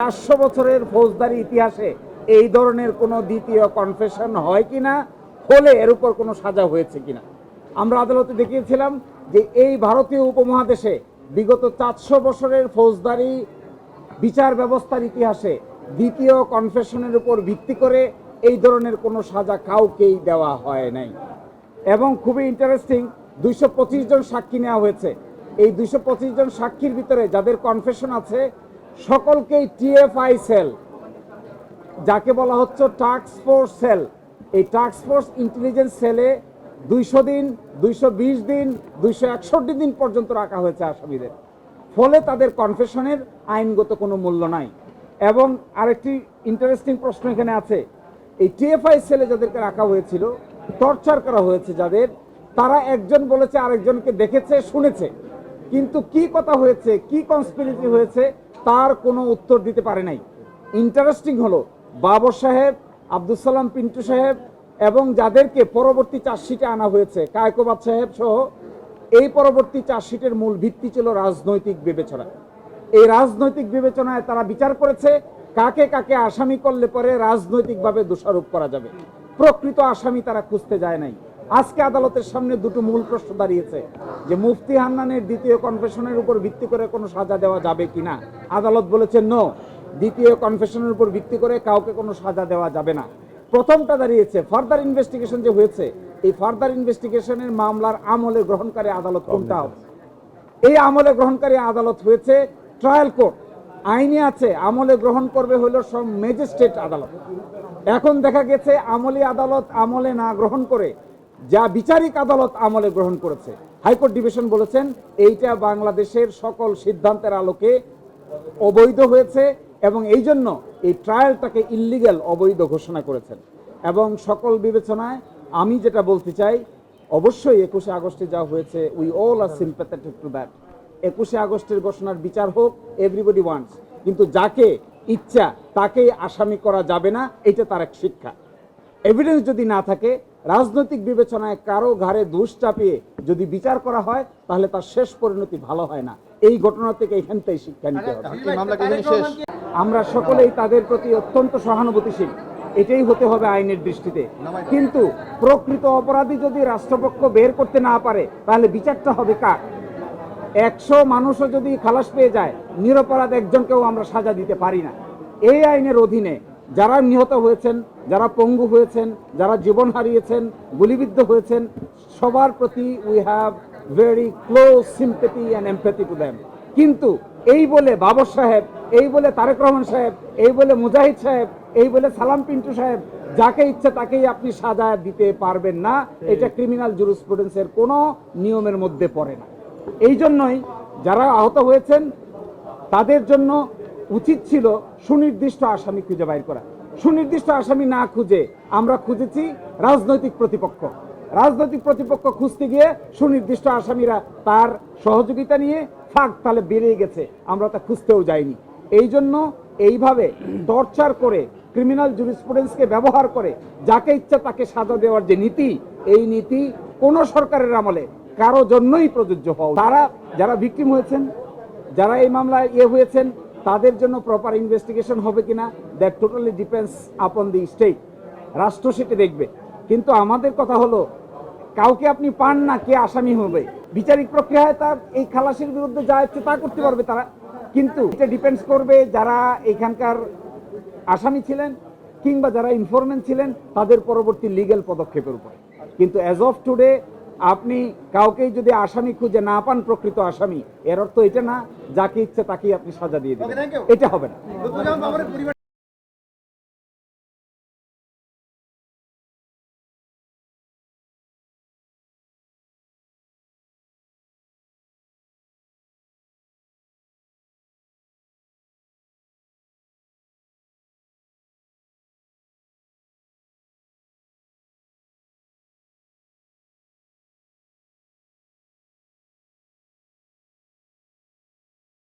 400 বছরের ফৌজদারি ইতিহাসে এই ধরনের কোনো দ্বিতীয় কনফেশন হয় কিনা, হলে এর উপর কোনো সাজা হয়েছে কিনা। আমরা আদালতে দেখিয়েছিলাম যে এই ভারতীয় উপমহাদেশে বিগত 400 বছরের ফৌজদারি বিচার ব্যবস্থার ইতিহাসে দ্বিতীয় কনফেশনের উপর ভিত্তি করে এই ধরনের কোনো সাজা কাউকেই দেওয়া হয় নাই। এবং খুবই ইন্টারেস্টিং, 225 জন সাক্ষী নেওয়া হয়েছে। এই 225 জন সাক্ষীর ভিতরে যাদের কনফেশন আছে সকলকেই টিএফআই সেল, যাকে বলা হচ্ছে টাস্ক ফোর্স সেল, এই টাস্ক ফোর্স ইন্টেলিজেন্স সেলে 200 দিন, 220 দিন, 261 দিন পর্যন্ত রাখা হয়েছে আসামিদের। ফলে তাদের কনফেশনের আইনগত কোনো মূল্য নাই। এবং আরেকটি ইন্টারেস্টিং প্রশ্ন এখানে আছে, এই টিএফআই সেলে যাদেরকে রাখা হয়েছিল, টর্চার করা হয়েছে যাদের, তারা একজন বলেছে আরেকজনকে দেখেছে, শুনেছে, কিন্তু কি কথা হয়েছে, কি কনস্পিরেসি হয়েছে তার কোনো উত্তর দিতে পারে নাই। ইন্টারেস্টিং হলো বাবর সাহেব, আব্দুল সালাম পিন্টু সাহেব এবং যাদেরকে পরবর্তী চার্জশিটে আনা হয়েছে কায়কোবাদ সাহেব সহ, এই পরবর্তী চার্জশিটের মূল ভিত্তি ছিল রাজনৈতিক বিবেচনা। এই রাজনৈতিক বিবেচনায় তারা বিচার করেছে কাকে কাকে আসামি করলে পরে রাজনৈতিকভাবে দোষারোপ করা যাবে। প্রকৃত আসামি তারা খুঁজতে যায় নাই। আজকে আদালতের সামনে দুটো মূল প্রশ্ন দাঁড়িয়েছে যে মুফতি হান্নানের দ্বিতীয় কনফেশনের উপর ভিত্তি করে কোনো সাজা দেওয়া যাবে কিনা। আদালত বলেছে নো, দ্বিতীয় কনফেশনের উপর ভিত্তি করে কাউকে কোনো সাজা দেওয়া যাবে না। প্রথমটা দাঁড়িয়েছে ফার্দার ইনভেস্টিগেশন যে হয়েছে, এই ফার্দার ইনভেস্টিগেশনের মামলার আমলে গ্রহণকারী আদালত কোনটা হবে? এই আমলে গ্রহণকারী আদালত হয়েছে ট্রায়াল কোর্ট। আইনে আছে আমলে গ্রহণ করবে হলো সব ম্যাজিস্ট্রেট আদালত। এখন দেখা গেছে আমলি আদালত আমলে না গ্রহণ করে যা বিচারিক আদালত আমলে গ্রহণ করেছে। হাইকোর্ট ডিভিশন বলেছেন এইটা বাংলাদেশের সকল সিদ্ধান্তের আলোকে অবৈধ হয়েছে এবং এই জন্য এই ট্রায়ালটাকে ইল্লিগ্যাল, অবৈধ ঘোষণা করেছেন। এবং সকল বিবেচনায় আমি যেটা বলতে চাই, অবশ্যই 21শে আগস্টে যা হয়েছে we all are sympathetic to that. 21শে আগস্টের ঘোষণার বিচার হোক, এভরিবডি ওয়ান্টস, কিন্তু যাকে ইচ্ছা তাকেই আসামি করা যাবে না, এটা তার এক শিক্ষা। এভিডেন্স যদি না থাকে, রাজনৈতিক বিবেচনায় কারো ঘাড়ে দোষ চাপিয়ে যদি বিচার করা হয় তাহলে তার শেষ পরিণতি ভালো হয় না। এই ঘটনা থেকে এখান থেকে শিক্ষা নিতে হবে। আমরা সকলেই তাদের প্রতি অত্যন্ত সহানুভূতিশীল, এটাই হতে হবে আইনের দৃষ্টিতে। কিন্তু প্রকৃত অপরাধী যদি রাষ্ট্রপক্ষ বের করতে না পারে তাহলে বিচারটা হবে কার? 100 মানুষও যদি খালাস পেয়ে যায়, নিরপরাধ একজনকেও আমরা সাজা দিতে পারি না। এই আইনের অধীনে যারা নিহত হয়েছেন, যারা পঙ্গু হয়েছেন, যারা জীবন হারিয়েছেন, গুলিবিদ্ধ হয়েছেন, সবার প্রতি we have very close sympathy and empathy to them. কিন্তু এই বলে বাবর সাহেব, এই বলে তারেক রহমান সাহেব, এই বলে মুজাহিদ সাহেব, এই বলে সালাম পিন্টু সাহেব, যাকে ইচ্ছা তাকেই আপনি সাজা দিতে পারবেন না, এটা ক্রিমিনাল জুরিসপ্রুডেন্সের কোনো নিয়মের মধ্যে পড়ে না। এই জন্যই যারা আহত হয়েছেন তাদের জন্য উচিত ছিল সুনির্দিষ্ট আসামি খুঁজে বাইর করা। সুনির্দিষ্ট আসামি না খুঁজে আমরা খুঁজেছি রাজনৈতিক প্রতিপক্ষ। রাজনৈতিক প্রতিপক্ষ খুঁজতে গিয়ে সুনির্দিষ্ট আসামিরা তার সহযোগিতা নিয়ে ফাঁক তালে বেরিয়ে গেছে, আমরা তা খুঁজতেও যাইনি। এই জন্য এইভাবে টর্চার করে, ক্রিমিনাল জুরিসপ্রুডেন্সকে ব্যবহার করে যাকে ইচ্ছা তাকে সাজা দেওয়ার যে নীতি, এই নীতি কোনো সরকারের আমলে কারো জন্যই প্রযোজ্য হওয়া। তারা যারা ভিকটিম হয়েছেন, যারা এই মামলায় হয়েছেন, তাদের জন্য প্রপার ইনভেস্টিগেশন হবে কিনা, that totally depends upon the state. রাষ্ট্র সেটা দেখবে। কিন্তু আমাদের কথা হলো কাউকে আপনি পান না কে আসামি হবে। বিচারিক প্রক্রিয়ায় তার এই খালাসির বিরুদ্ধে যা ইচ্ছে তা করতে পারবে তারা, কিন্তু এটা ডিপেন্ডস করবে যারা এখানকার আসামি ছিলেন কিংবা যারা ইনফরমেন্ট ছিলেন তাদের পরবর্তী লিগ্যাল পদক্ষেপের উপরে। কিন্তু অ্যাজ অফ টুডে আপনি কাউকেই যদি আসামি খুঁজে না পান, প্রকৃত আসামি, এর অর্থ এটা না যাকে ইচ্ছে তাকেই আপনি সাজা দিয়ে দেবেন, এটা হবে না।